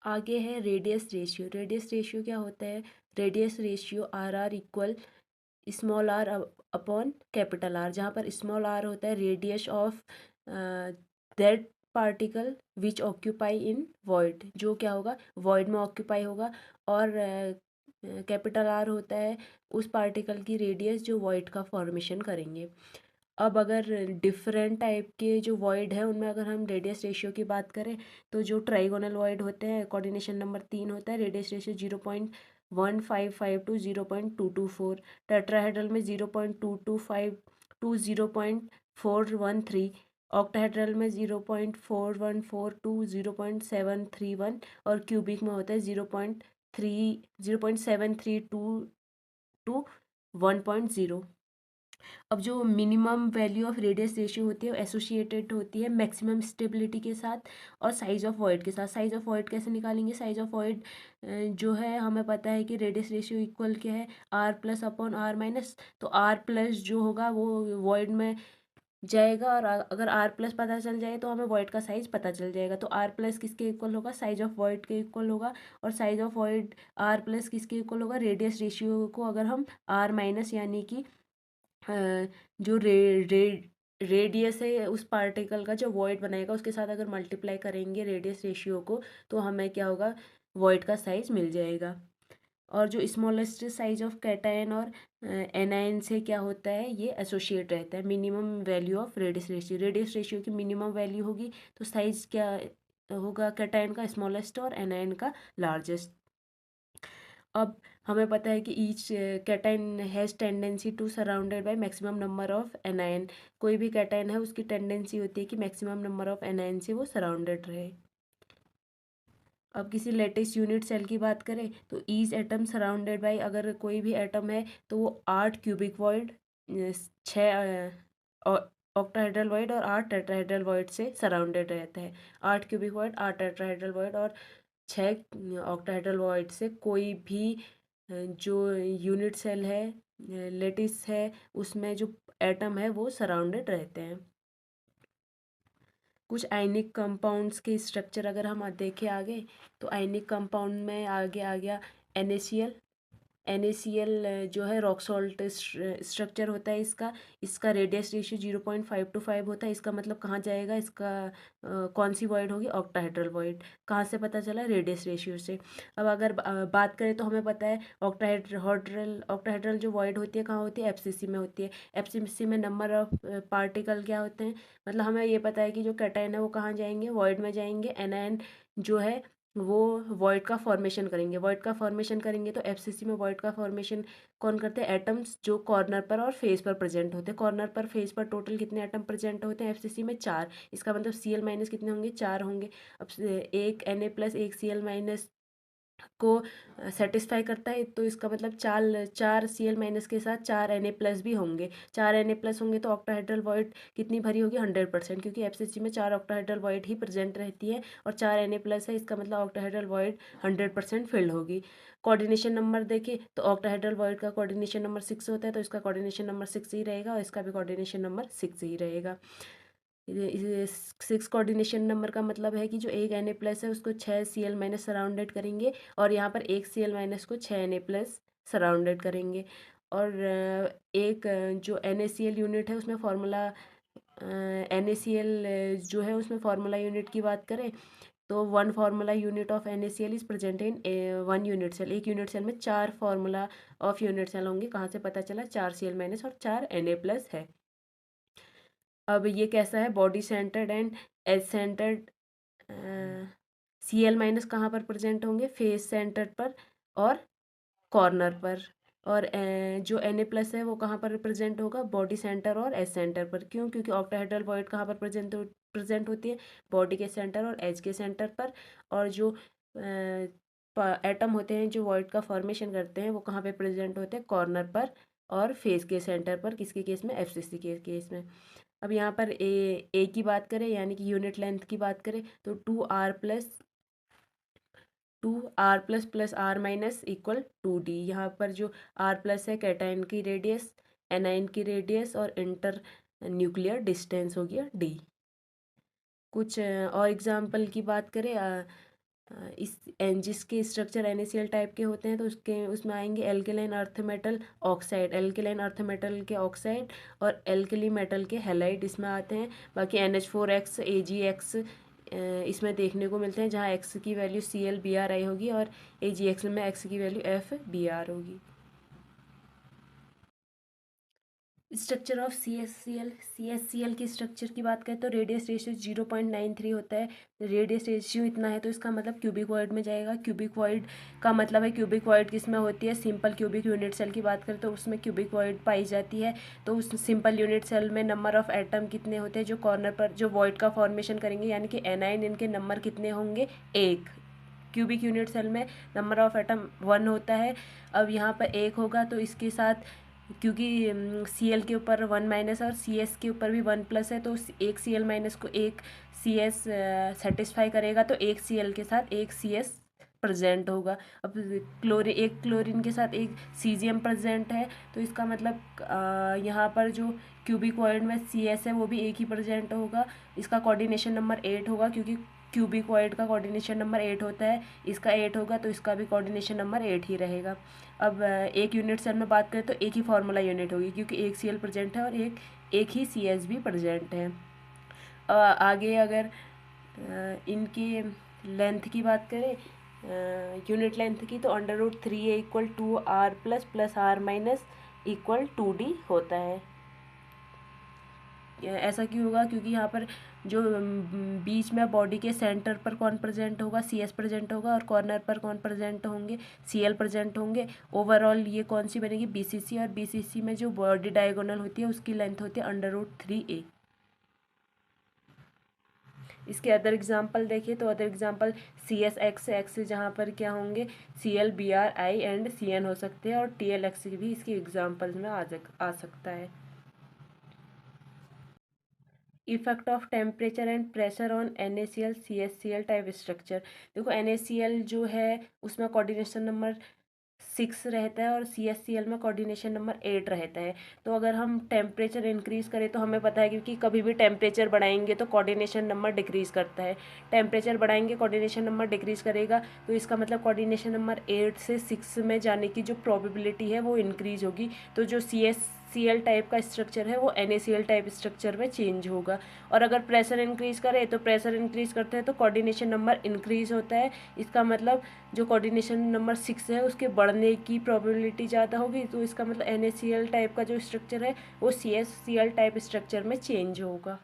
आगे है radius ratio. Radius ratio क्या होता है? Radius ratio r r equal small r upon capital R, जहाँ पर स्मॉल आर होता है radius of that particle which occupy in void, जो क्या होगा वॉइड में ऑक्यूपाई होगा, और कैपिटल आर होता है उस पार्टिकल की रेडियस जो वॉइड का फॉर्मेशन करेंगे। अब अगर डिफरेंट टाइप के जो वॉइड है उनमें अगर हम रेडियस रेशियो की बात करें, तो जो ट्राइगोनल वॉइड होते हैं कोऑर्डिनेशन नंबर 3 होता है, रेडियस रेशियो 0.1552 टू 0.224। टेट्राहेड्रल में 0.225 टू 0.413। ऑक्टाहेड्रल में 0.414 टू 0.731। और क्यूबिक में होता है 0.732 टू 1.0। अब जो minimum value of radius ratio होती है वो एसोसिएटेड होती है मैक्सिमम स्टेबिलिटी के साथ और साइज ऑफ वॉइड के साथ। साइज ऑफ वॉइड कैसे निकालेंगे? साइज ऑफ वॉइड जो है हमें पता है कि रेडियस रेशियो इक्वल क्या है, r plus upon r minus. तो आर प्लस जो होगा वो वॉइड में जाएगा, और अगर आर प्लस पता चल जाए तो हमें वॉइड का साइज पता चल जाएगा। तो आर प्लस किसके इक्वल होगा? साइज ऑफ वॉइड के इक्वल होगा। और size of void r plus किसके इक्वल होगा? रेडियस रेशियो को अगर हम आर माइनस यानी कि जो रेडियस है उस पार्टिकल का जो वॉइड बनाएगा उसके साथ अगर मल्टीप्लाई करेंगे रेडियस रेशियो को, तो हमें क्या होगा? वॉइड का साइज मिल जाएगा। और जो स्मॉलेस्ट साइज ऑफ कैटायन और एनायन से क्या होता है, ये एसोसिएट रहता है minimum value of radius ratio. Radius ratio की मिनिमम वैल्यू होगी तो साइज क्या होगा? कैटायन का स्मॉलेस्ट और एनायन का लार्जेस्ट। अब हमें पता है कि each cation has tendency to surrounded by maximum number of anion. कोई भी कैटायन है उसकी टेंडेंसी होती है कि मैक्सिमम नंबर ऑफ एनायन से वो सराउंडेड रहे। अब किसी लेटेस्ट यूनिट सेल की बात करें तो ईच एटम सराउंडेड बाय, अगर कोई भी एटम है तो वो 8 क्यूबिक वॉइड, 6 ऑक्टाहेड्रल वॉइड और 8 टेट्राहेड्रल वॉइड से सराउंडेड रहता है। 8 क्यूबिक वॉइड, 8 टेट्राहेड्रल वॉइड और 6 ऑक्टाहेड्रल वॉइड से कोई भी जो यूनिट सेल है, लेटिस है, उसमें जो एटम है वो सराउंडेड रहते हैं। कुछ आयनिक कंपाउंड्स के स्ट्रक्चर अगर हम देखें आगे, तो आयनिक कंपाउंड में आगे आ गया NaCl। NaCl जो है रॉक सॉल्ट स्ट्रक्चर होता है इसका। इसका रेडियस रेशियो 0.525 होता है। इसका मतलब कहाँ जाएगा इसका? कौन सी वॉइड होगी? Octahedral void. कहाँ से पता चला? रेडियस रेशियो से। अब अगर बात करें तो हमें पता है ऑक्टाहेड्रल ऑक्टाहेड्रल जो वॉइड होती है कहाँ होती है? FCC में होती है। FCC में नंबर ऑफ पार्टिकल क्या होते हैं? मतलब हमें ये पता है कि जो कैटायन है वो कहाँ जाएंगे? वॉइड में जाएंगे। एनायन जो है वो वॉइड का फॉर्मेशन करेंगे। वॉइड का फॉर्मेशन करेंगे तो FCC में वॉइड का फॉर्मेशन कौन करते हैं? एटम्स जो कॉर्नर पर और फेस पर प्रेजेंट होते हैं। कॉर्नर पर फेस पर टोटल कितने एटम प्रेजेंट होते हैं FCC में? 4। इसका मतलब Cl माइनस कितने होंगे? 4 होंगे। अब एक Na प्लस एक Cl माइनस को सेटिस्फाई करता है, तो इसका मतलब 4 Cl माइनस के साथ 4 Na प्लस भी होंगे। 4 Na प्लस होंगे तो ऑक्टाहेड्रल वॉइड कितनी भरी होगी? 100%, क्योंकि FCC में 4 ऑक्टाहेड्रल वॉइड ही प्रेजेंट रहती है और 4 Na प्लस है, इसका मतलब ऑक्टाहेड्रल वॉइड 100% फिल्ड होगी। कोऑर्डिनेशन नंबर देखें तो ऑक्टाहेड्रल वॉइड का कोऑर्डिनेशन नंबर 6 होता है, तो इसका कोऑर्डिनेशन नंबर 6 ही रहेगा और इसका भी कोऑर्डिनेशन नंबर 6 ही रहेगा। 6 कोऑर्डिनेशन नंबर का मतलब है कि जो एक Na प्लस है उसको 6 Cl माइनस सराउंडेड करेंगे और यहाँ पर एक Cl माइनस को 6 Na प्लस सराउंडेड करेंगे। और एक जो NaCl यूनिट है उसमें फार्मूला NaCl जो है उसमें फार्मूला यूनिट की बात करें तो 1 formula unit of NaCl is present in 1 unit cell. एक यूनिट सेल में 4 फार्मूला ऑफ यूनिट सेल होंगे। कहाँ से पता चला? 4 Cl माइनस और 4 Na प्लस है। अब ये कैसा है? Body centred and edge centred. Cl minus कहाँ पर प्रेजेंट होंगे? फेस सेंटर पर और कॉर्नर पर। और जो Na प्लस है वो कहाँ पर प्रेजेंट होगा? बॉडी सेंटर और एज सेंटर पर। क्यों? क्योंकि ऑक्टाहेड्रल वॉइड कहाँ पर प्रेजेंट होती है? बॉडी के सेंटर और एज के सेंटर पर। और जो एटम होते हैं जो वॉइड का फॉर्मेशन करते हैं वो कहाँ पे प्रेजेंट होते हैं? कॉर्नर पर और फेस के सेंटर पर। किसके केस में? FCC के केस में। अब यहाँ पर ए की बात करें यानी कि यूनिट लेंथ की बात करें तो 2r plus are minus equal 2d। यहाँ पर जो r प्लस है कैटायन की रेडियस, एनायन की रेडियस और इंटर न्यूक्लियर डिस्टेंस हो गया d। कुछ और एग्जाम्पल की बात करें इस जिसके स्ट्रक्चर NaCl टाइप के होते हैं तो उसमें आएंगे alkaline earth metal oxide, alkaline earth metal के ऑक्साइड और एल्कली मेटल के हैलाइड इसमें आते हैं। बाकी NH4X AgX इसमें देखने को मिलते हैं, जहाँ X की वैल्यू ClBrI होगी और AgX में X की वैल्यू FBr होगी। स्ट्रक्चर ऑफ CSCl की स्ट्रक्चर की बात करें तो रेडियस रेशियो 0.93 होता है। रेडियस रेशियो इतना है तो इसका मतलब क्यूबिक वॉइड में जाएगा। क्यूबिक वॉइड का मतलब है, क्यूबिक वॉइड किस में होती है, सिंपल क्यूबिक यूनिट सेल की बात करें तो उसमें क्यूबिक वॉइड पाई जाती है। तो उस सिंपल यूनिट सेल में नंबर ऑफ एटम कितने होते हैं जो कॉर्नर पर जो वॉइड का फॉर्मेशन करेंगे, यानी कि एनाइन, इनके नंबर कितने होंगे, एक। क्यूबिक यूनिट सेल में नंबर ऑफ एटम 1 होता है। अब यहाँ पर 1 होगा तो इसके साथ, क्योंकि Cl के ऊपर 1 माइनस और Cs के ऊपर भी 1 प्लस है, तो एक Cl माइनस को एक Cs सेटिस्फाई करेगा, तो एक Cl के साथ एक Cs प्रेजेंट होगा। अब एक क्लोरीन के साथ एक सीजियम प्रेजेंट है, तो इसका मतलब यहाँ पर जो क्यूबिक वॉइड में Cs है वो भी एक ही प्रेजेंट होगा। इसका कोऑर्डिनेशन नंबर 8 होगा, क्योंकि क्यूबिक वॉइड का कोऑर्डिनेशन नंबर 8 होता है। इसका 8 होगा तो इसका भी कोऑर्डिनेशन नंबर 8 ही रहेगा। अब एक यूनिट सेल में बात करें तो एक ही फार्मूला यूनिट होगी, क्योंकि एक Cl प्रेजेंट है और एक ही Cs भी प्रेजेंट है। आगे अगर इनकी लेंथ की बात करें, यूनिट लेंथ की, तो √3a equal 2r plus r minus equal 2d होता है। ऐसा क्यों होगा, क्योंकि यहाँ पर जो बीच में बॉडी के सेंटर पर कौन प्रेजेंट होगा, Cs प्रेजेंट होगा, और कॉर्नर पर कौन प्रेजेंट होंगे, Cl प्रेजेंट होंगे। ओवरऑल ये कौन सी बनेगी, BCC, और BCC में जो बॉडी डायगोनल होती है उसकी लेंथ होती है √3a। इसके अदर एग्जांपल देखिए तो अदर एग्जांपल CSX जहाँ पर क्या होंगे, ClBrI एंड Cn हो सकते हैं, और TLX भी इसके एग्जांपल्स में आ सकता है। Effect of temperature and pressure on NaCl CSCl type structure. देखो NaCl जो है उसमें कोऑर्डिनेशन नंबर 6 रहता है और CSCl में कोऑर्डिनेशन नंबर 8 रहता है। तो अगर हम टेम्परेचर इंक्रीज करें तो हमें पता है, क्योंकि कभी भी टेम्परेचर बढ़ाएंगे तो कोऑर्डिनेशन नंबर डिक्रीज करता है। टेम्परेचर बढ़ाएंगे कोऑर्डिनेशन नंबर डिक्रीज करेगा, तो इसका मतलब कोऑर्डिनेशन नंबर 8 से 6 में जाने की जो प्रोबेबिलिटी है वो इंक्रीज होगी। तो जो CSCl टाइप का स्ट्रक्चर है वो NaCl टाइप स्ट्रक्चर में चेंज होगा। और अगर प्रेशर इंक्रीज करे तो प्रेशर इंक्रीज करते हैं तो कोऑर्डिनेशन नंबर इंक्रीज होता है। इसका मतलब जो कोऑर्डिनेशन नंबर 6 है उसके बढ़ने की प्रोबेबिलिटी ज़्यादा होगी, तो इसका मतलब NaCl टाइप का जो स्ट्रक्चर है वो CSCl टाइप स्ट्रक्चर में चेंज होगा।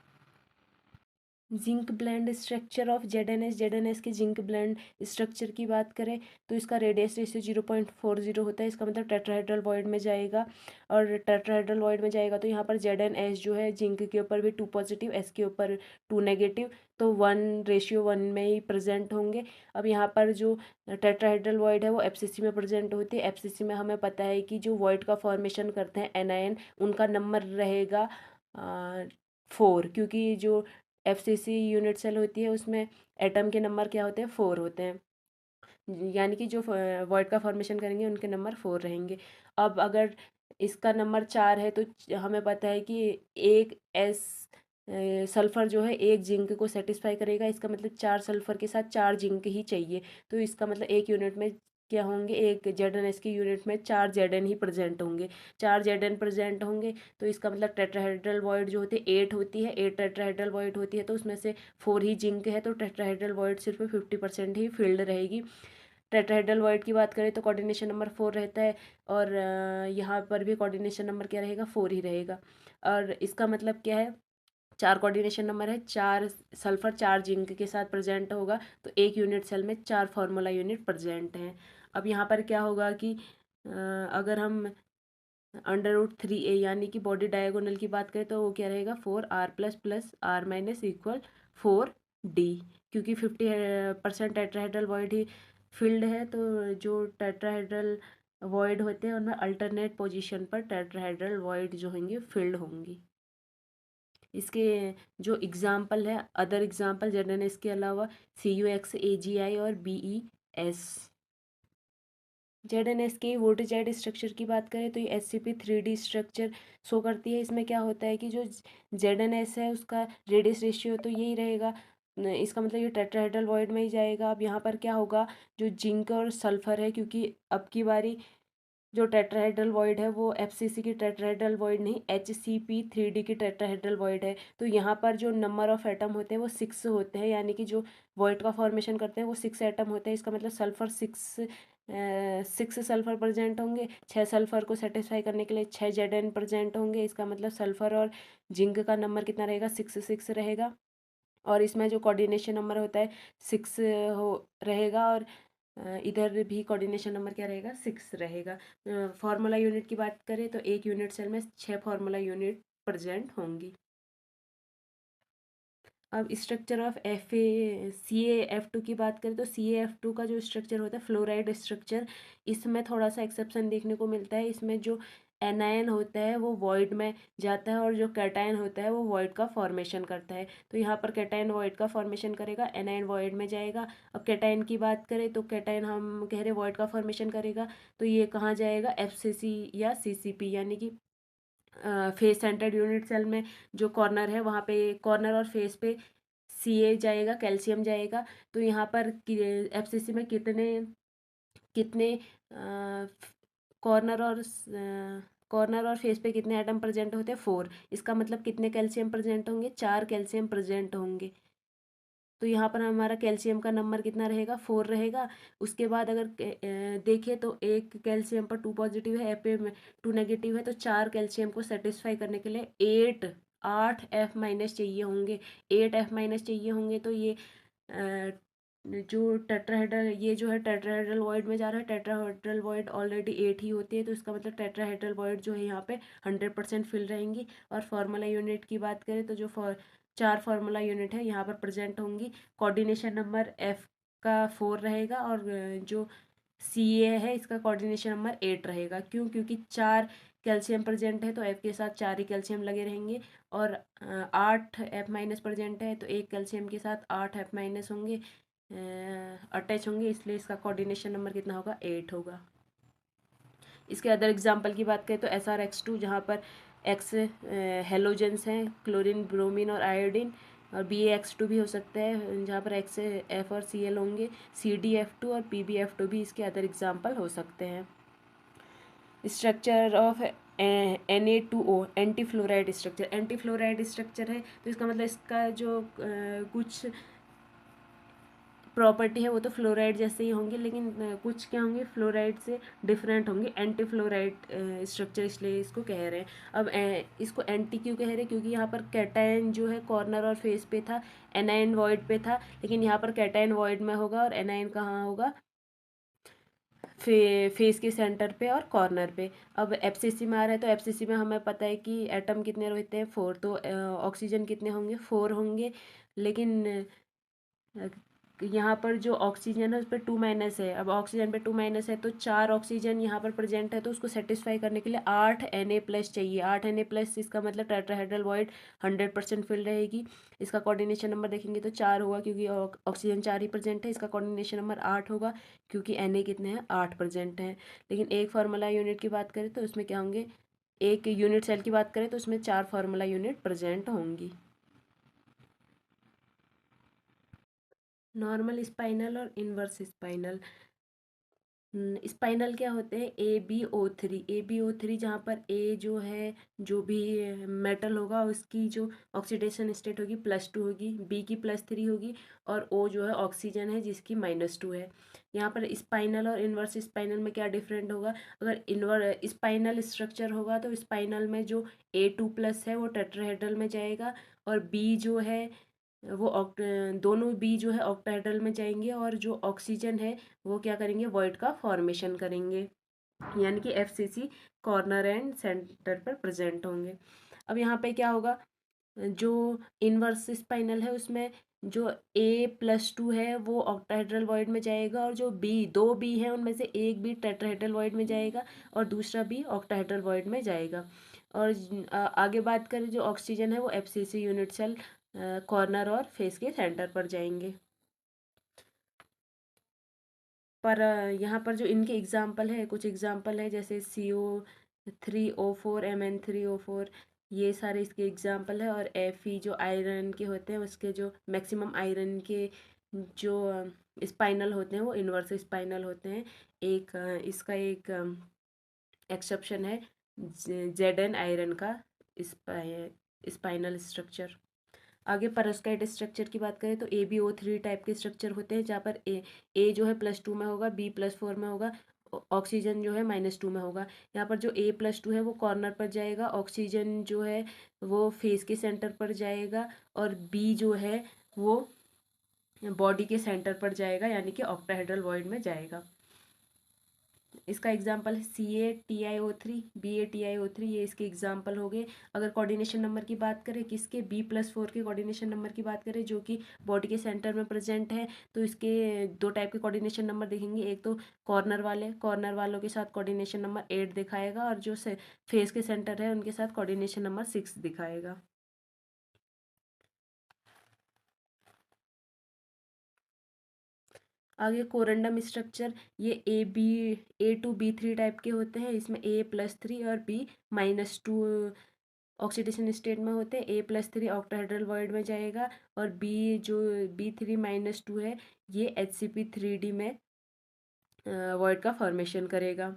Zinc blende structure of Z N S के जिंक ब्लेंड स्ट्रक्चर की बात करें तो इसका रेडियस रेशियो 0.40 होता है। इसका मतलब टेट्राहेड्रल वॉइड में जाएगा, और टेट्राहेड्रल वॉइड में जाएगा तो यहाँ पर ZnS जो है जिंक के ऊपर भी 2 पॉजिटिव, S के ऊपर 2 नेगेटिव, तो 1:1 में ही प्रेजेंट होंगे। अब यहाँ पर जो टेट्राहेड्रल वॉइड है वो FCC में प्रेजेंट होती है। FCC में हमें पता है कि जो वॉइड का फॉर्मेशन करते हैं एनायन, उनका नंबर रहेगा 4, क्योंकि जो FCC यूनिट सेल होती है उसमें एटम के नंबर क्या होते हैं, 4 होते हैं, यानी कि जो वॉइड का फॉर्मेशन करेंगे उनके नंबर 4 रहेंगे। अब अगर इसका नंबर 4 है तो हमें पता है कि एक S सल्फ़र जो है एक जिंक को सेटिस्फाई करेगा। इसका मतलब 4 सल्फ़र के साथ 4 जिंक ही चाहिए, तो इसका मतलब एक यूनिट में क्या होंगे, एक ZnS की यूनिट में 4 Zn ही प्रेजेंट होंगे। 4 Zn प्रेजेंट होंगे तो इसका मतलब टेट्राहेड्रल वॉइड जो होती है 8 होती है, 8 टेट्राहेड्रल वॉइड होती है, तो उसमें से 4 ही जिंक है, तो टेट्राहेड्रल वॉइड सिर्फ 50% ही फिल्ड रहेगी। टेट्राहेड्रल वॉइड की बात करें तो कोऑर्डिनेशन नंबर 4 रहता है, और यहाँ पर भी कोऑर्डिनेशन नंबर क्या रहेगा, 4 ही रहेगा। और इसका मतलब क्या है, 4 कोऑर्डिनेशन नंबर है, 4 सल्फर 4 जिंक के साथ प्रेजेंट होगा, तो एक यूनिट सेल में 4 फार्मूला यूनिट प्रेजेंट हैं। अब यहाँ पर क्या होगा कि अगर हम √3a यानी कि बॉडी डायगोनल की बात करें तो वो क्या रहेगा, 4r plus r minus equal 4d, क्योंकि 50% टेट्राहेड्रल वॉइड ही फिल्ड है, तो जो टेट्राहेड्रल वॉइड होते हैं उनमें अल्टरनेट पोजीशन पर टेट्राहेड्रल वॉइड जो होंगे फिल्ड होंगी। इसके जो एग्जाम्पल है, अदर एग्जाम्पल ZnS के अलावा CuX AgI और BeS। ZnS के वोल्टेजाइड स्ट्रक्चर की बात करें तो ये sp3d स्ट्रक्चर शो करती है। इसमें क्या होता है कि जो ZnS है उसका रेडियस रेशियो तो यही रहेगा इसका मतलब ये टेट्राहेड्रल वॉइड में ही जाएगा। अब यहाँ पर क्या होगा, जो जिंक और सल्फर है, क्योंकि अब की बारी जो टेट्राहेड्रल वॉइड है वो एफसीसी की टेट्राहेड्रल वॉइड नहीं, HCP3D की टेट्राहेड्रल वॉइड है। तो यहाँ पर जो नंबर ऑफ एटम होते हैं वो 6 होते हैं, यानी कि जो वॉइड का फॉर्मेशन करते हैं वो 6 एटम होते हैं। इसका मतलब सल्फर 6 सल्फर प्रेजेंट होंगे, 6 सल्फर को सेटिस्फाई करने के लिए 6 Zn प्रेजेंट होंगे। इसका मतलब सल्फर और जिंक का नंबर कितना रहेगा, 6 रहेगा। और इसमें जो कोऑर्डिनेशन नंबर होता है 6 हो रहेगा, और इधर भी कोऑर्डिनेशन नंबर क्या रहेगा, 6 रहेगा। फार्मूला यूनिट की बात करें तो एक यूनिट सेल में 6 फार्मूला यूनिट प्रेजेंट होंगी। अब स्ट्रक्चर ऑफ CaF2 की बात करें तो CaF2 का जो स्ट्रक्चर होता है फ्लोराइड स्ट्रक्चर, इसमें थोड़ा सा एक्सेप्शन देखने को मिलता है। इसमें जो एनायन होता है वो वॉइड में जाता है, और जो कैटायन होता है वो वॉइड का फॉर्मेशन करता है। तो यहाँ पर कैटायन वॉइड का फॉर्मेशन करेगा, एनायन वॉइड में जाएगा। अब कैटायन की बात करें तो कैटायन हम कह रहे वॉइड का फॉर्मेशन करेगा, तो ये कहाँ जाएगा, FCC या CCP, यानी कि फेस सेंटर्ड यूनिट सेल में जो कॉर्नर है वहाँ पे, कॉर्नर और फेस पे Ca जाएगा, कैल्शियम जाएगा। तो यहाँ पर FCC में कितने कितने कॉर्नर और कॉर्नर और फेस पे कितने एटम प्रेजेंट होते हैं, 4। इसका मतलब कितने कैल्शियम प्रेजेंट होंगे, 4 कैल्शियम प्रेजेंट होंगे। तो यहाँ पर हमारा कैल्शियम का नंबर कितना रहेगा, 4 रहेगा। उसके बाद अगर देखें तो एक कैल्शियम पर 2 पॉजिटिव है, पे 2 नेगेटिव है, तो 4 कैल्शियम को सेटिस्फाई करने के लिए 8 F माइनस चाहिए होंगे। 8 F माइनस चाहिए होंगे, तो ये जो टेट्राहेड्रल, ये जो है टेट्राहेड्रल वॉइड में जा रहा है। टेट्राहेड्रल वॉइड ऑलरेडी 8 ही होती है, तो इसका मतलब टेट्राहेड्रल वॉइड जो है यहाँ पे 100% फिल रहेंगी। और फार्मूला यूनिट की बात करें तो जो 4 फार्मूला यूनिट है यहाँ पर प्रेजेंट होंगी। कोऑर्डिनेशन नंबर F का 4 रहेगा, और जो Ca है इसका कोऑर्डिनेशन नंबर 8 रहेगा। क्यों, क्योंकि 4 कैल्शियम प्रेजेंट है तो F के साथ 4 ही कैल्शियम लगे रहेंगे, और 8 F माइनस प्रेजेंट है तो एक कैल्शियम के साथ 8 F माइनस होंगे, अटैच होंगे, इसलिए इसका कोऑर्डिनेशन नंबर कितना होगा, 8 होगा। इसके अदर एग्जांपल की बात करें तो SrX2, जहाँ पर X हेलोजेंस हैं, क्लोरीन, ब्रोमीन और आयोडीन, और BaX2 भी हो सकता है जहाँ पर X F और Cl होंगे। CdF2 और PbF2 भी इसके अदर एग्जांपल हो सकते हैं। Structure of Na2O, anti fluoride structure. Anti fluoride structure है तो इसका मतलब इसका जो कुछ प्रॉपर्टी है वो तो फ्लोराइड जैसे ही होंगे, लेकिन कुछ क्या होंगे, फ्लोराइड से डिफरेंट होंगे, एंटी फ्लोराइड स्ट्रक्चर, इसलिए इसको कह रहे हैं। अब इसको एंटी क्यों कह रहे हैं, क्योंकि यहाँ पर कैटायन जो है कॉर्नर और फेस पे था, एनायन वॉइड पे था, लेकिन यहाँ पर कैटायन वॉइड में होगा और एनायन कहाँ होगा, फेस के सेंटर पे और कॉर्नर पे। अब FCC में आ रहा है तो FCC में हमें पता है कि एटम कितने रहते हैं, 4, तो ऑक्सीजन कितने होंगे, 4 होंगे। लेकिन यहाँ पर जो ऑक्सीजन है उस पर 2 माइनस है। अब ऑक्सीजन पे 2 माइनस है तो 4 ऑक्सीजन यहाँ पर प्रेजेंट है, तो उसको सेटिस्फाई करने के लिए 8 Na+ चाहिए। 8 Na+, इसका मतलब टेट्राहेड्रल वॉइड 100% फिल रहेगी। इसका कोऑर्डिनेशन नंबर देखेंगे तो 4 होगा, क्योंकि ऑक्सीजन 4 ही प्रेजेंट है। इसका कोऑर्डिनेशन नंबर 8 होगा, क्योंकि Na कितने हैं, 8 प्रेजेंट हैं। लेकिन एक फार्मूला यूनिट की बात करें तो उसमें क्या होंगे, एक यूनिट सेल की बात करें तो उसमें 4 फार्मूला यूनिट प्रेजेंट होंगी। नॉर्मल स्पाइनल और इनवर्स स्पाइनल। स्पाइनल क्या होते हैं, AbO3 जहाँ पर A जो है, जो भी मेटल होगा उसकी जो ऑक्सीडेशन स्टेट होगी +2 होगी, B की +3 होगी, और O जो है ऑक्सीजन है जिसकी -2 है। यहाँ पर स्पाइनल और इनवर्स स्पाइनल में क्या डिफरेंट होगा, अगर स्पाइनल स्ट्रक्चर होगा तो स्पाइनल में जो A2+ है वो टेट्राहेड्रल में जाएगा, और B जो है वो दोनों बी जो है ऑक्टाहेड्रल में जाएंगे, और जो ऑक्सीजन है वो क्या करेंगे, वॉइड का फॉर्मेशन करेंगे, यानी कि FCC कॉर्नर एंड सेंटर पर प्रेजेंट होंगे। अब यहाँ पे क्या होगा, जो इनवर्स स्पाइनल है उसमें जो A+2 है वो ऑक्टाहेड्रल वॉइड में जाएगा, और जो दो बी है उनमें से एक बी टेट्राहेड्रल वॉइड में जाएगा और दूसरा बी ऑक्टाहेड्रल वॉइड में जाएगा। और आगे बात करें जो ऑक्सीजन है वो FCC यूनिट सेल कॉर्नर और फेस के सेंटर पर जाएंगे। पर यहाँ पर जो इनके एग्जाम्पल है, कुछ एग्जाम्पल है जैसे CO3O4, Mn3O4, ये सारे इसके एग्जाम्पल है। और Fe जो आयरन के होते हैं उसके जो मैक्सिमम आयरन के जो स्पाइनल होते हैं वो इन्वर्स स्पाइनल होते हैं। इसका एक एक्सेप्शन है जेडन आयरन का स्पाइनल स्ट्रक्चर। आगे पेरोस्काइट स्ट्रक्चर की बात करें तो AbO3 टाइप के स्ट्रक्चर होते हैं, जहाँ पर ए जो है +2 में होगा, B+4 में होगा, ऑक्सीजन जो है -2 में होगा। यहाँ पर जो A+2 है वो कॉर्नर पर जाएगा, ऑक्सीजन जो है वो फेस के सेंटर पर जाएगा, और बी जो है वो बॉडी के सेंटर पर जाएगा, यानी कि ऑक्टाहेड्रल वॉइड में जाएगा। इसका एग्जाम्पल CaTiO3, BaTiO3, ये इसके एग्जाम्पल हो गए। अगर कोऑर्डिनेशन नंबर की बात करें किसके, B+4 के कोऑर्डिनेशन नंबर की बात करें जो कि बॉडी के सेंटर में प्रेजेंट है, तो इसके दो टाइप के कोऑर्डिनेशन नंबर देखेंगे। एक तो कॉर्नर वालों के साथ कोऑर्डिनेशन नंबर 8 दिखाएगा, और जो फेस के सेंटर है उनके साथ कोऑर्डिनेशन नंबर 6 दिखाएगा। आगे कोरंडम स्ट्रक्चर, ये A2B3 टाइप के होते हैं। इसमें A+3 और B-2 ऑक्सीडेशन स्टेट में होते हैं। A+3 ऑक्टाहेड्रल वॉइड में जाएगा, और जो B3-2 है ये HCP3D में वॉइड का फॉर्मेशन करेगा।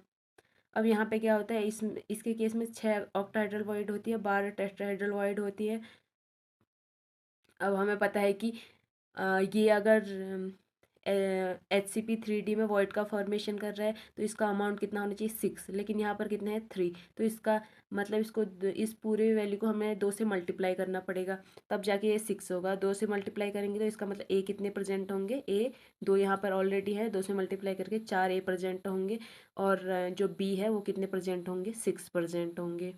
अब यहाँ पे क्या होता है, इसके केस में 6 ऑक्टाहेड्रल वॉइड होती है, 12 टेट्राहेड्रल वॉइड होती है। अब हमें पता है कि ये अगर HCP3D में वॉइड का फॉर्मेशन कर रहा है तो इसका अमाउंट कितना होना चाहिए, 6, लेकिन यहाँ पर कितना है, 3। तो इसका मतलब इस पूरे वैल्यू को हमें 2 से मल्टीप्लाई करना पड़ेगा, तब जाके ये 6 होगा। 2 से मल्टीप्लाई करेंगे तो इसका मतलब A कितने प्रेजेंट होंगे, A 2 यहाँ पर ऑलरेडी है, 2 से मल्टीप्लाई करके 4 A प्रेजेंट होंगे, और जो B है वो कितने प्रेजेंट होंगे, 6 प्रेजेंट होंगे।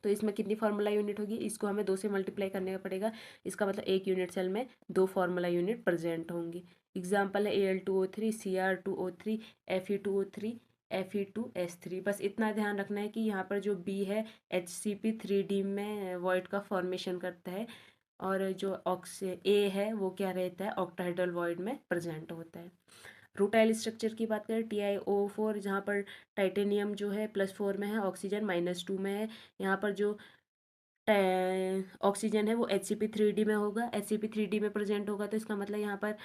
तो इसमें कितनी फार्मूला यूनिट होगी, इसको हमें 2 से मल्टीप्लाई करने का पड़ेगा। इसका मतलब एक यूनिट सेल में 2 फार्मूला यूनिट प्रेजेंट होंगी। एग्जाम्पल है Al2O3, Cr2O3, Fe2O3, Fe2S3। बस इतना ध्यान रखना है कि यहाँ पर जो B है HCP3D में वॉइड का फॉर्मेशन करता है, और जो A है वो क्या रहता है, ऑक्टाहेड्रल वॉइड में प्रेजेंट होता है। रूटाइल स्ट्रक्चर की बात करें TiO4, जहाँ पर टाइटेनियम जो है +4 में है, ऑक्सीजन -2 में है। यहाँ पर जो ऑक्सीजन है वो HCP3D में होगा, HCP3D में प्रेजेंट होगा, तो इसका मतलब यहाँ पर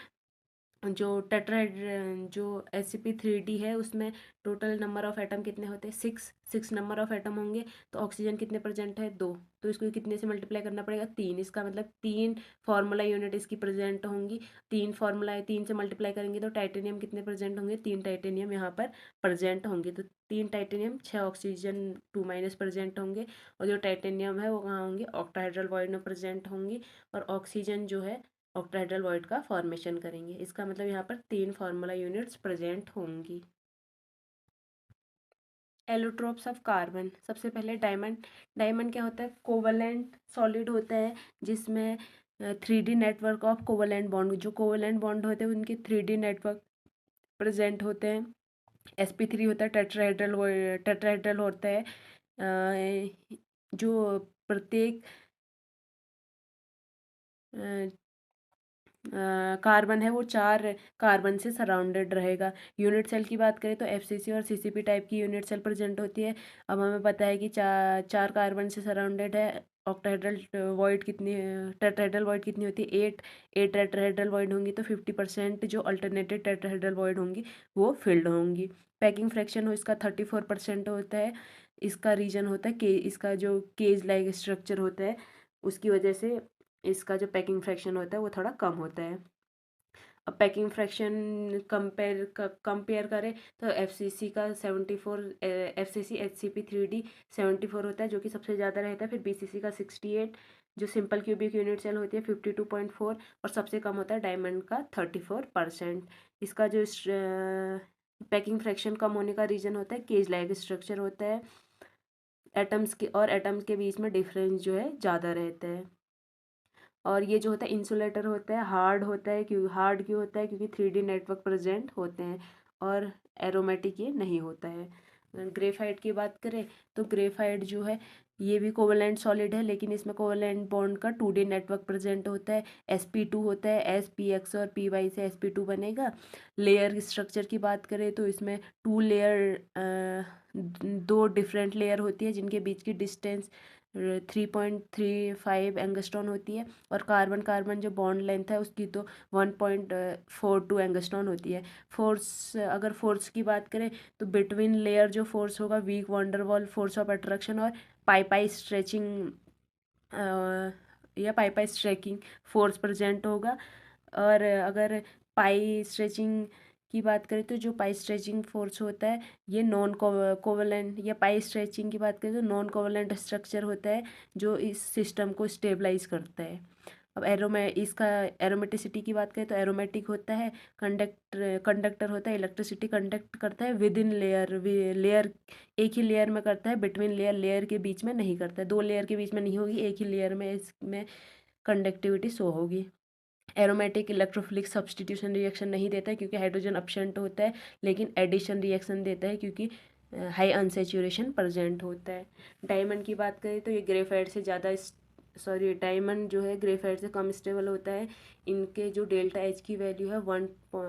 जो टेट्राहेड जो HCP3D है उसमें टोटल नंबर ऑफ एटम कितने होते हैं, 6 नंबर ऑफ एटम होंगे। तो ऑक्सीजन कितने प्रेजेंट है, 2, तो इसको कितने से मल्टीप्लाई करना पड़ेगा, 3। इसका मतलब 3 फार्मूला यूनिट इसकी प्रेजेंट होंगी। 3 से मल्टीप्लाई करेंगे तो टाइटेनियम कितने प्रेजेंट होंगे, 3 टाइटेनियम यहाँ पर प्रेजेंट होंगे। तो 3 टाइटेनियम, 6 ऑक्सीजन 2- प्रेजेंट होंगे, और जो टाइटेनियम है वो कहाँ होंगे, ऑक्टाहेड्रल वॉइड में प्रेजेंट होंगी, और ऑक्सीजन जो है ऑक्टाहेड्रल वॉइड का फॉर्मेशन करेंगे। इसका मतलब यहाँ पर 3 फार्मूला यूनिट्स प्रेजेंट होंगी। एलोट्रोप्स ऑफ कार्बन, सबसे पहले डायमंड। डायमंड क्या होता है, कोवलेंट सॉलिड होता है, जिसमें 3D network of covalent bond, जो कोवलेंट बॉन्ड होते हैं उनके 3D नेटवर्क प्रेजेंट होते हैं। sp3 होता है टेट्राहेड्रल होता है। जो प्रत्येक कार्बन है वो 4 कार्बन से सराउंडेड रहेगा। यूनिट सेल की बात करें तो FCC और CCP टाइप की यूनिट सेल प्रेजेंट होती है। अब हमें पता है कि 4 कार्बन से सराउंडेड है। ऑक्टाहेड्रल वॉइड कितनी, टेट्राहेड्रल वॉइड कितनी होती है, 8 टेट्राहेड्रल वॉइड होंगी, तो 50% जो अल्टरनेटेड टेट्राहेड्रल वॉइड होंगी वो फिल्ड होंगी। पैकिंग फ्रैक्शन हो इसका 34% होता है। इसका रीजन होता है के इसका जो केज लाइक स्ट्रक्चर होता है उसकी वजह से इसका जो पैकिंग फ्रैक्शन होता है वो थोड़ा कम होता है। अब पैकिंग फ्रैक्शन कंपेयर करें तो FCC का 74, FCC HCP3D 74 होता है जो कि सबसे ज़्यादा रहता है। फिर BCC का 68, जो सिंपल क्यूबिक यूनिट सेल होती है 52.4, और सबसे कम होता है डायमंड का 34%। इसका जो पैकिंग फ्रैक्शन कम होने का रीज़न होता है केज लाइक स्ट्रक्चर होता है। एटम्स के बीच में डिफरेंस जो है ज़्यादा रहता है। और ये जो होता है इंसुलेटर होता है, हार्ड क्यों होता है, क्योंकि 3D नेटवर्क प्रेजेंट होते हैं, और एरोमेटिक ये नहीं होता है। ग्रेफाइट की बात करें तो ग्रेफाइट जो है ये भी कोवलेंट सॉलिड है, लेकिन इसमें कोवलेंट बॉन्ड का 2D नेटवर्क प्रेजेंट होता है। sp2 होता है, SPX और py से sp2 बनेगा। लेयर स्ट्रक्चर की बात करें तो इसमें 2 लेयर, 2 डिफरेंट लेयर होती है जिनके बीच की डिस्टेंस 3.35 एंगस्ट्रॉन होती है, और कार्बन कार्बन जो बॉन्ड लेंथ है उसकी तो 1.42 एंगस्ट्रॉन होती है। फोर्स, अगर फोर्स की बात करें तो बिटवीन लेयर जो फोर्स होगा weak van der Waals force of attraction और पाई पाई स्ट्रेचिंग या पाई पाई स्ट्रेकिंग फोर्स प्रेजेंट होगा। और अगर पाई स्ट्रेचिंग की बात करें तो जो पाई स्ट्रेचिंग फोर्स होता है ये नॉन कोवलेंट, या पाई स्ट्रेचिंग की बात करें तो नॉन कोवलेंट स्ट्रक्चर होता है जो इस सिस्टम को स्टेबलाइज करता है। अब इसका एरोमेटिसिटी की बात करें तो एरोमेटिक होता है, कंडक्टर होता है, इलेक्ट्रिसिटी कंडक्ट करता है विद इन लेयर, लेयर एक ही लेयर में करता है, बिटवीन लेयर, लेयर के बीच में नहीं करता है, दो लेयर के बीच में नहीं होगी, एक ही लेयर में इसमें कंडक्टिविटी शो होगी। एरोमेटिक इलेक्ट्रोफिलिक सब्सटीट्यूशन रिएक्शन नहीं देता है क्योंकि हाइड्रोजन अपशंट होता है, लेकिन एडिशन रिएक्शन देता है क्योंकि हाई अनसेचुरेशन प्रेजेंट होता है। डायमंड की बात करें तो ये ग्रेफाइट से ज़्यादा, सॉरी, डायमंड जो है ग्रेफाइट से कम स्टेबल होता है। इनके जो डेल्टा एच की वैल्यू है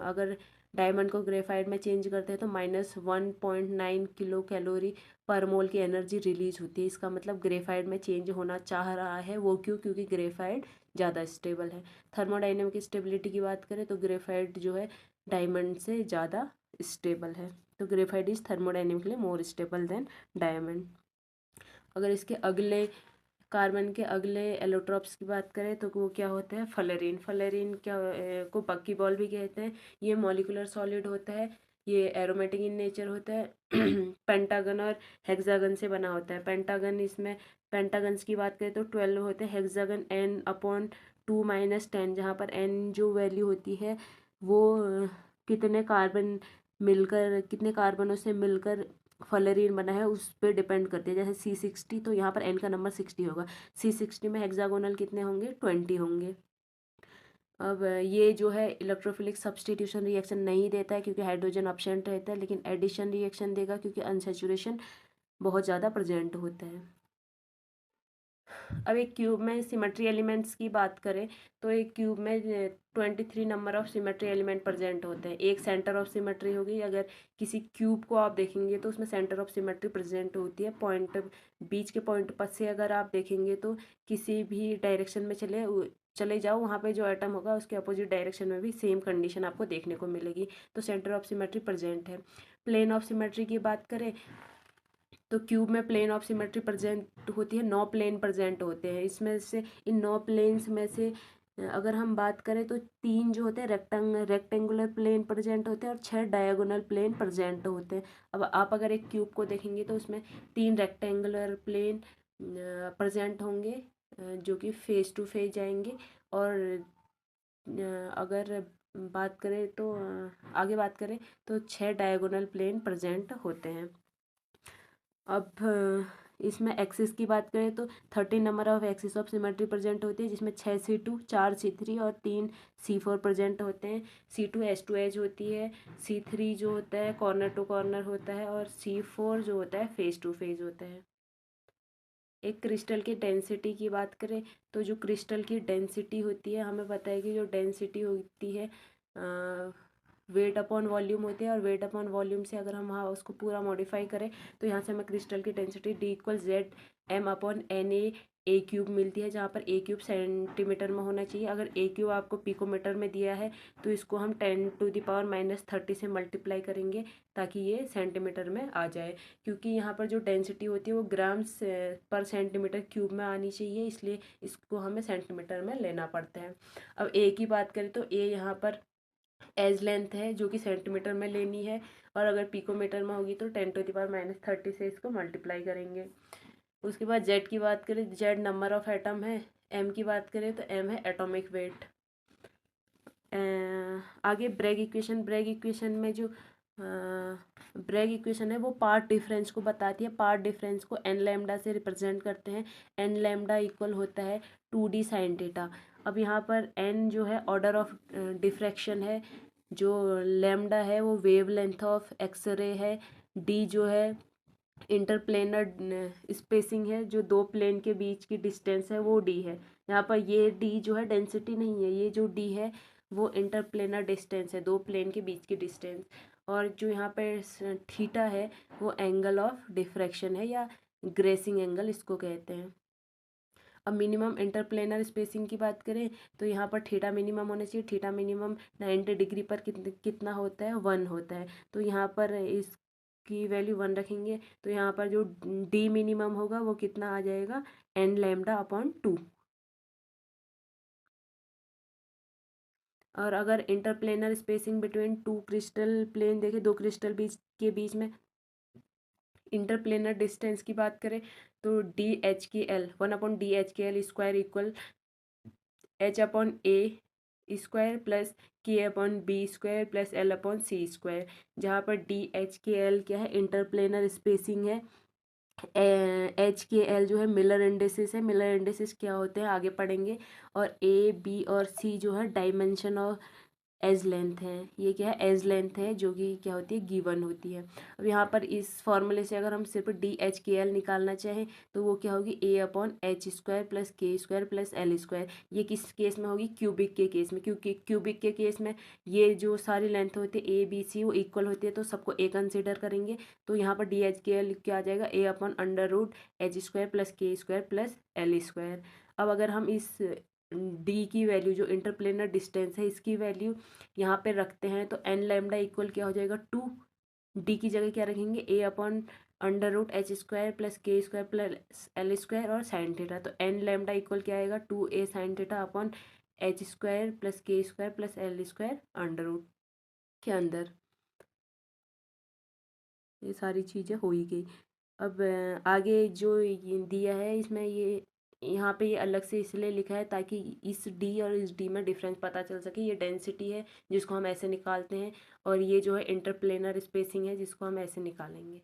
अगर डायमंड को ग्रेफाइट में चेंज करते हैं तो -1.9 किलो कैलोरी पर मोल की एनर्जी रिलीज होती है। इसका मतलब ग्रेफाइट में चेंज होना चाह रहा है, वो क्यों? क्योंकि ग्रेफाइट ज़्यादा स्टेबल है। थर्मोडाइनमिक स्टेबिलिटी की बात करें तो ग्रेफाइट जो है डायमंड से ज़्यादा स्टेबल है, तो graphite is thermodynamically more stable then diamond. अगर इसके अगले कार्बन के अगले एलोट्रॉप्स की बात करें तो वो क्या होते हैं? फलेरिन। फलेरिन क्या को बक्की बॉल भी कहते हैं। ये मॉलिकुलर सॉलिड होता है, ये एरोमेटिक इन नेचर होता है। पेंटागन और हेक्सागन से बना होता है। पेंटागन, इसमें पेंटागन्स की बात करें तो 12 होते हैं। हेक्सागन n/2 - 10, जहाँ पर n जो वैल्यू होती है वो कितने कार्बन मिलकर, कितने कार्बनों से मिलकर फलेरिन बना है उस पर डिपेंड करती है। जैसे C60 तो यहाँ पर n का नंबर 60 होगा। C60 में हेक्सागोनल कितने होंगे? 20 होंगे। अब ये जो है इलेक्ट्रोफिलिक सब्सटीट्यूशन रिएक्शन नहीं देता है क्योंकि हाइड्रोजन अपसेंट रहता है, लेकिन एडिशन रिएक्शन देगा क्योंकि अनसेचुरेशन बहुत ज़्यादा प्रेजेंट होता है। अब एक क्यूब में सिमेट्री एलिमेंट्स की बात करें तो एक क्यूब में 23 number of symmetry element present होते हैं। एक सेंटर ऑफ सिमेट्री होगी। अगर किसी क्यूब को आप देखेंगे तो उसमें सेंटर ऑफ सिमेट्री प्रेजेंट होती है। पॉइंट, बीच के पॉइंट पर से अगर आप देखेंगे तो किसी भी डायरेक्शन में चले जाओ, वहाँ पे जो एटम होगा उसके अपोजिट डायरेक्शन में भी सेम कंडीशन आपको देखने को मिलेगी, तो सेंटर ऑफ सिमेट्री प्रेजेंट है। प्लेन ऑफ सिमेट्री की बात करें तो क्यूब में प्लेन ऑफ सिमेट्री प्रेजेंट होती है, 9 प्लेन प्रेजेंट होते हैं। इसमें से इन 9 प्लेन्स में से अगर हम बात करें तो 3 जो होते हैं रेक्टेंगुलर प्लेन प्रेजेंट होते हैं और 6 डायगोनल प्लेन प्रेजेंट होते हैं। अब आप अगर एक क्यूब को देखेंगे तो उसमें 3 रेक्टेंगुलर प्लेन प्रेजेंट होंगे जो कि फेस टू फेस जाएंगे, और अगर बात करें तो आगे बात करें तो 6 डायगोनल प्लेन प्रेजेंट होते हैं। अब इसमें एक्सिस की बात करें तो 13 number of axis of symmetry present होती है, जिसमें 6 C2, 4 C3 और 3 C4 प्रेजेंट होते हैं। C2 H2H होती है, C3 जो होता है कॉर्नर टू कॉर्नर होता है, और C4 जो होता है फेस टू फेस होता है। एक क्रिस्टल की डेंसिटी की बात करें तो जो क्रिस्टल की डेंसिटी होती है, हमें पता है कि जो डेंसिटी होती है वेट अपॉन वॉल्यूम होती है, और वेट अपॉन वॉल्यूम से अगर हम उसको पूरा मॉडिफाई करें तो यहाँ से हमें क्रिस्टल की डेंसिटी D=ZM/NA³ मिलती है, जहाँ पर A³ सेंटीमीटर में होना चाहिए। अगर A³ आपको पिकोमीटर में दिया है तो इसको हम 10⁻³ से मल्टीप्लाई करेंगे ताकि ये सेंटीमीटर में आ जाए, क्योंकि यहाँ पर जो डेंसिटी होती है वो ग्राम्स पर सेंटीमीटर क्यूब में आनी चाहिए, इसलिए इसको हमें सेंटीमीटर में लेना पड़ता है। अब A की बात करें तो A यहाँ पर एज लेंथ है जो कि सेंटीमीटर में लेनी है, और अगर पिकोमीटर में होगी तो 10⁻³ से इसको मल्टीप्लाई करेंगे। उसके बाद जेड की बात करें, जेड नंबर ऑफ एटम है। एम की बात करें तो एम है एटॉमिक वेट। आगे ब्रैग इक्वेशन, ब्रैग इक्वेशन में जो ब्रैग इक्वेशन है वो पार्ट डिफरेंस को बताती है। पार्ट डिफरेंस को एन लैम्डा से रिप्रेजेंट करते हैं। एन लैम्डा इक्वल होता है 2D साइन थीटा। अब यहाँ पर एन जो है ऑर्डर ऑफ डिफ्रैक्शन है, जो लैम्डा है वो वेव लेंथ ऑफ एक्सरे है, डी जो है इंटरप्लेनर स्पेसिंग है, जो दो प्लेन के बीच की डिस्टेंस है वो डी है। यहाँ पर ये डी जो है डेंसिटी नहीं है, ये जो डी है वो इंटरप्लेनर डिस्टेंस है, दो प्लेन के बीच की डिस्टेंस। और जो यहाँ पर थीटा है वो एंगल ऑफ डिफ्रैक्शन है, या ग्रेसिंग एंगल इसको कहते हैं। अब मिनिमम इंटरप्लेनर स्पेसिंग की बात करें तो यहाँ पर थीटा मिनिमम होना चाहिए। थीटा मिनिमम 90 डिग्री पर कितना होता है, 1 होता है। तो यहाँ पर इसकी वैल्यू 1 रखेंगे तो यहाँ पर जो डी मिनिमम होगा वो कितना आ जाएगा, n लैम्डा अपॉन 2। और अगर interplanar spacing between two crystal plane देखें, दो क्रिस्टल बीच में इंटरप्लेनर डिस्टेंस की बात करें तो डी एच के L 1/d(h(k)l square equal h/a² plus k/b² plus l/c²। जहाँ पर d(h(k)l क्या है, इंटरप्लेनर स्पेसिंग है। h(k)l जो है मिलर इंडिसेस है। मिलर इंडिसेस क्या होते हैं आगे पढ़ेंगे। और ए बी और सी जो है डायमेंशन और एज लेंथ है। ये क्या है, एज लेंथ है जो कि क्या होती है, गिवन होती है। अब यहाँ पर इस फॉर्मूले से अगर हम सिर्फ d(h(k)l निकालना चाहें तो वो क्या होगी, a/h² plus k² plus l²। ये किस केस में होगी, क्यूबिक के केस में, क्योंकि क्यूबिक के केस में ये जो सारी लेंथ होती है ए बी सी वो इक्वल होती है तो सबको ए कंसिडर करेंगे। तो यहाँ पर d(h(k)l क्या आ जाएगा, a/√h² plus k² plus l²। अब अगर हम इस डी की वैल्यू जो इंटरप्लेनर डिस्टेंस है इसकी वैल्यू यहाँ पे रखते हैं तो n लैम्डा इक्वल क्या हो जाएगा, 2। डी की जगह क्या रखेंगे, a/√h² plus k² plus l² और साइन थीटा। तो n लैम्डा इक्वल क्या आएगा, 2a sine theta upon h² plus k² plus l² under root के अंदर। ये सारी चीज़ें हो ही गई। अब आगे जो ये दिया है इसमें ये यहाँ पे ये अलग से इसलिए लिखा है ताकि इस डी और इस डी में डिफरेंस पता चल सके। ये डेंसिटी है जिसको हम ऐसे निकालते हैं और ये जो है इंटरप्लेनर स्पेसिंग है जिसको हम ऐसे निकालेंगे।